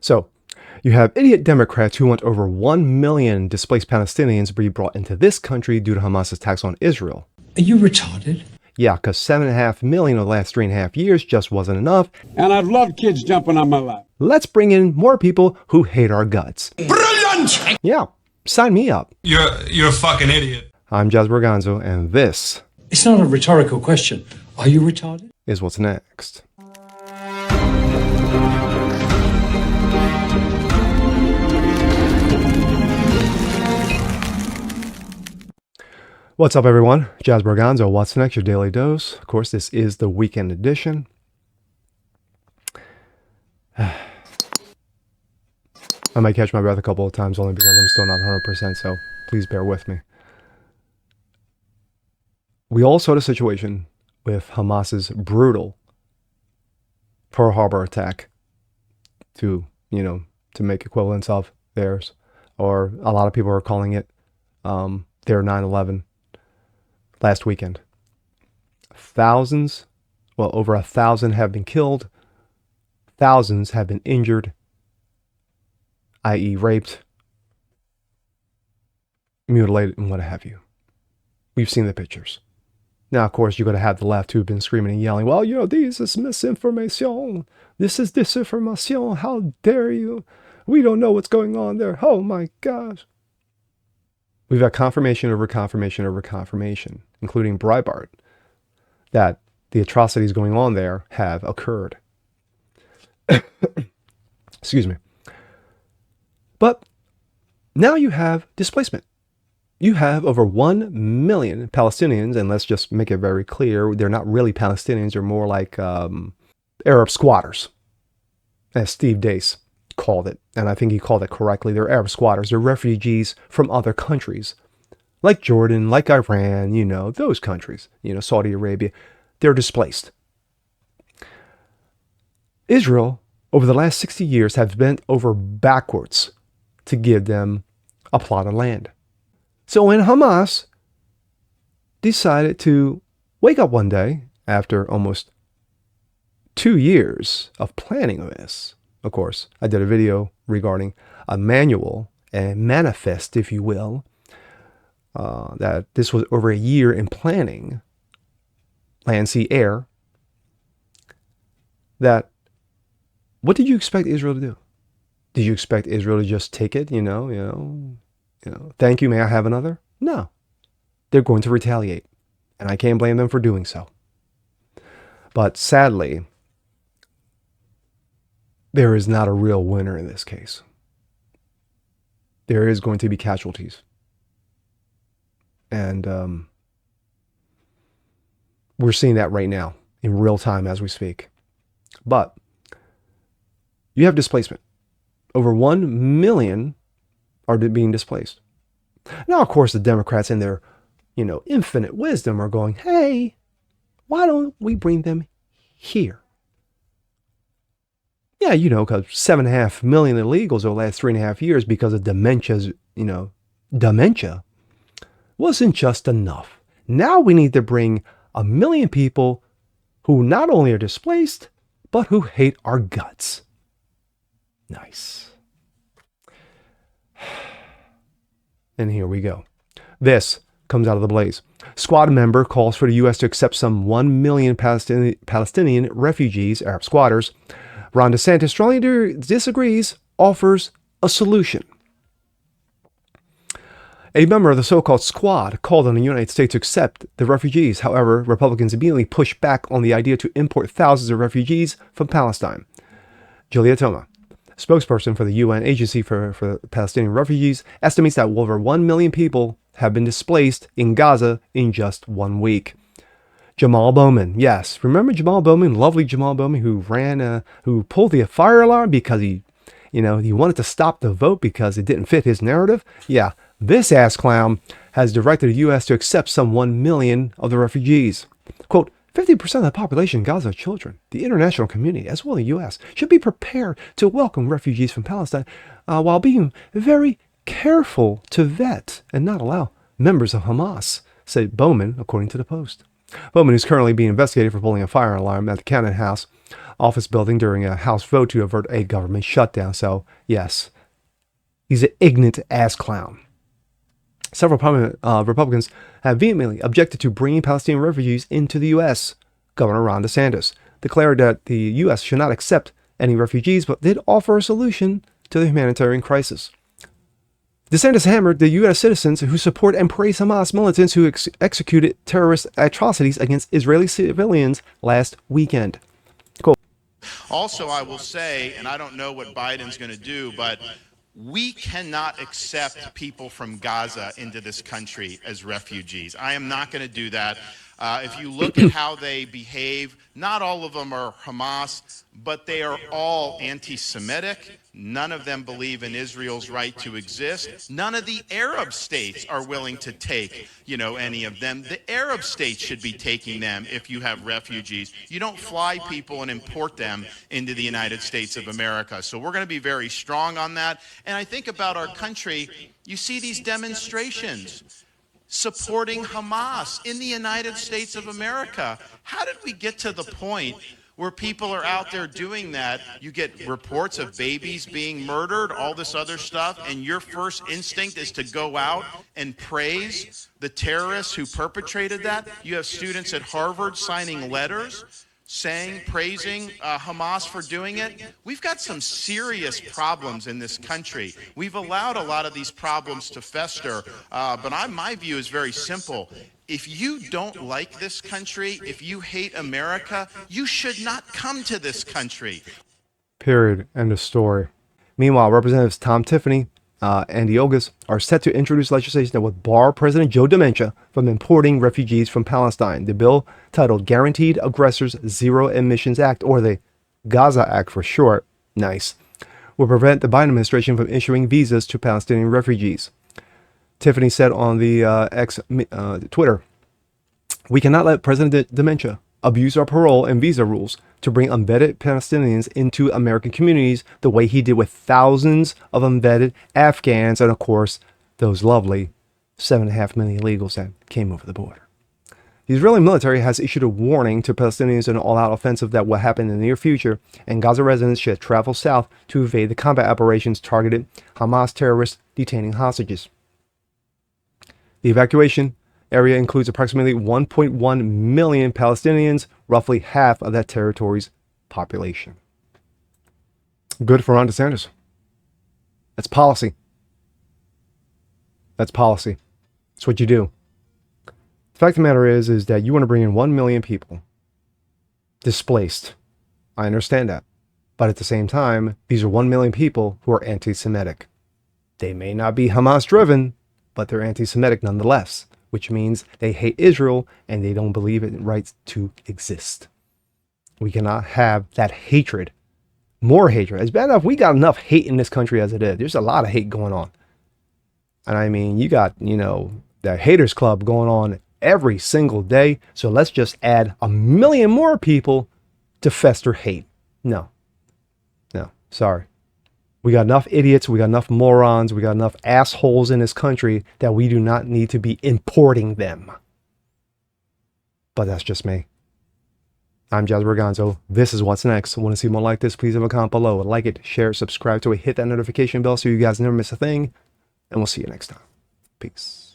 So you have idiot Democrats who want over 1 million displaced Palestinians to be brought into this country due to Hamas's attacks on Israel. Are you retarded? Yeah, because 7.5 million of the last 3.5 years just wasn't enough. And I've loved kids jumping on my lap. Let's bring in more people who hate our guts. Brilliant! Yeah, sign me up. You're a fucking idiot. I'm Jazz Borganzo, and this It's not a rhetorical question. Are you retarded? is what's next. What's up, everyone? Jazz Borganzo, what's next? Your daily dose. Of course, this is the weekend edition. I might catch my breath a couple of times only because I'm still not 100%, so please bear with me. We all saw the situation with Hamas's brutal Pearl Harbor attack to make equivalents of theirs, or a lot of people are calling it their 9/11 last weekend. Over 1,000 have been killed. Thousands have been injured, i.e. raped, mutilated, and what have you. We've seen the pictures. Now, of course, you're going to have the left who've been screaming and yelling, well, this is misinformation. This is disinformation. How dare you? We don't know what's going on there. Oh, my gosh. We've got confirmation over confirmation over confirmation, including Breitbart, that the atrocities going on there have occurred. Excuse me. But now you have displacement. You have over 1 million Palestinians, and let's just make it very clear, they're not really Palestinians, they're more like Arab squatters, as Steve Dace called it. And I think he called it correctly. They're Arab squatters. They're refugees from other countries, like Jordan, like Iran, those countries, Saudi Arabia. They're displaced. Israel, over the last 60 years, have bent over backwards to give them a plot of land. So when Hamas decided to wake up one day after almost 2 years of planning this, of course, I did a video regarding a manual, a manifest, if you will, that this was over a year in planning, land, sea, air, that what did you expect Israel to do? Did you expect Israel to just take it, thank you, may I have another? No. They're going to retaliate, and I can't blame them for doing so. But sadly, there is not a real winner in this case. There is going to be casualties. And we're seeing that right now in real time as we speak. But you have displacement. Over 1 million are being displaced. Now, of course, the Democrats in their, infinite wisdom are going, hey, why don't we bring them here? Yeah, because 7.5 million illegals over the last 3.5 years because of dementia wasn't just enough. Now we need to bring 1 million people who not only are displaced, but who hate our guts. Nice. And here we go. This comes out of the blaze. Squad member calls for the U.S. to accept some 1 million Palestinian refugees, Arab squatters. Ron DeSantis strongly disagrees, offers a solution. A member of the so-called squad called on the United States to accept the refugees. However, Republicans immediately pushed back on the idea to import thousands of refugees from Palestine. Julia Toma, spokesperson for the UN Agency for Palestinian Refugees, estimates that over 1 million people have been displaced in Gaza in just 1 week. Jamal Bowman, yes, remember Jamal Bowman, lovely Jamal Bowman, who pulled the fire alarm because he wanted to stop the vote because it didn't fit his narrative. Yeah, this ass clown has directed the U.S. to accept some 1 million of the refugees. Quote, 50% of the population in Gaza are children. The international community, as well as the U.S., should be prepared to welcome refugees from Palestine while being very careful to vet and not allow members of Hamas, said Bowman, according to the Post. Bowman is currently being investigated for pulling a fire alarm at the Cannon House office building during a House vote to avert a government shutdown. So, yes, he's an ignorant ass clown. Several prominent Republicans have vehemently objected to bringing Palestinian refugees into the U.S. Governor Ron DeSantis declared that the U.S. should not accept any refugees, but did offer a solution to the humanitarian crisis. DeSantis hammered the U.S. citizens who support and praise Hamas militants who executed terrorist atrocities against Israeli civilians last weekend. Quote, also, I will say, and I don't know what Biden's going to do, but we cannot accept people from Gaza into this country as refugees. I am not going to do that. If you look at how they behave, not all of them are Hamas, but they are all anti-Semitic. None of them believe in Israel's right to exist. None of the Arab states are willing to take, any of them. The Arab states should be taking them if you have refugees. You don't fly people and import them into the United States of America. So we're going to be very strong on that. And I think about our country, you see these demonstrations supporting Hamas in the United States of America. How did we get to the point where people are out there doing that? You get reports of babies being murdered, all this other stuff, and your first instinct is to go out and praise the terrorists who perpetrated that. You have students at Harvard signing letters praising Hamas for doing it. We've got some serious problems in this country. We've allowed a lot of these problems to fester, but my view is very simple. If you don't like this country, if you hate America, you should not come to this country. Period. End of story. Meanwhile, Representatives Tom Tiffany and Diogas are set to introduce legislation that would bar President Joe Dementia from importing refugees from Palestine. The bill, titled Guaranteed Aggressors Zero Emissions Act, or the Gaza Act for short, nice, will prevent the Biden administration from issuing visas to Palestinian refugees. Tiffany said on the Twitter, "We cannot let President Dementia abuse our parole and visa rules to bring unvetted Palestinians into American communities the way he did with thousands of unvetted Afghans and, of course, those lovely 7.5 million illegals that came over the border." The Israeli military has issued a warning to Palestinians in an all-out offensive that will happen in the near future, and Gaza residents should travel south to evade the combat operations targeted Hamas terrorists detaining hostages. The evacuation area includes approximately 1.1 million Palestinians, roughly half of that territory's population. Good for Ron DeSantis. That's policy. That's policy. That's what you do. The fact of the matter is that you want to bring in 1 million people displaced. I understand that. But at the same time, these are 1 million people who are anti-Semitic. They may not be Hamas driven, but they're anti-Semitic nonetheless, which means they hate Israel and they don't believe in rights to exist. We cannot have that hatred, more hatred. It's bad enough we got enough hate in this country as it is. There's a lot of hate going on. And I mean, you got, the haters club going on every single day. So let's just add 1 million more people to fester hate. No, sorry. We got enough idiots, we got enough morons, we got enough assholes in this country that we do not need to be importing them. But that's just me. I'm Jazz Berganzo. This is What's Next. Want to see more like this? Please leave a comment below. Like it, share, subscribe to it, hit that notification bell so you guys never miss a thing. And we'll see you next time. Peace.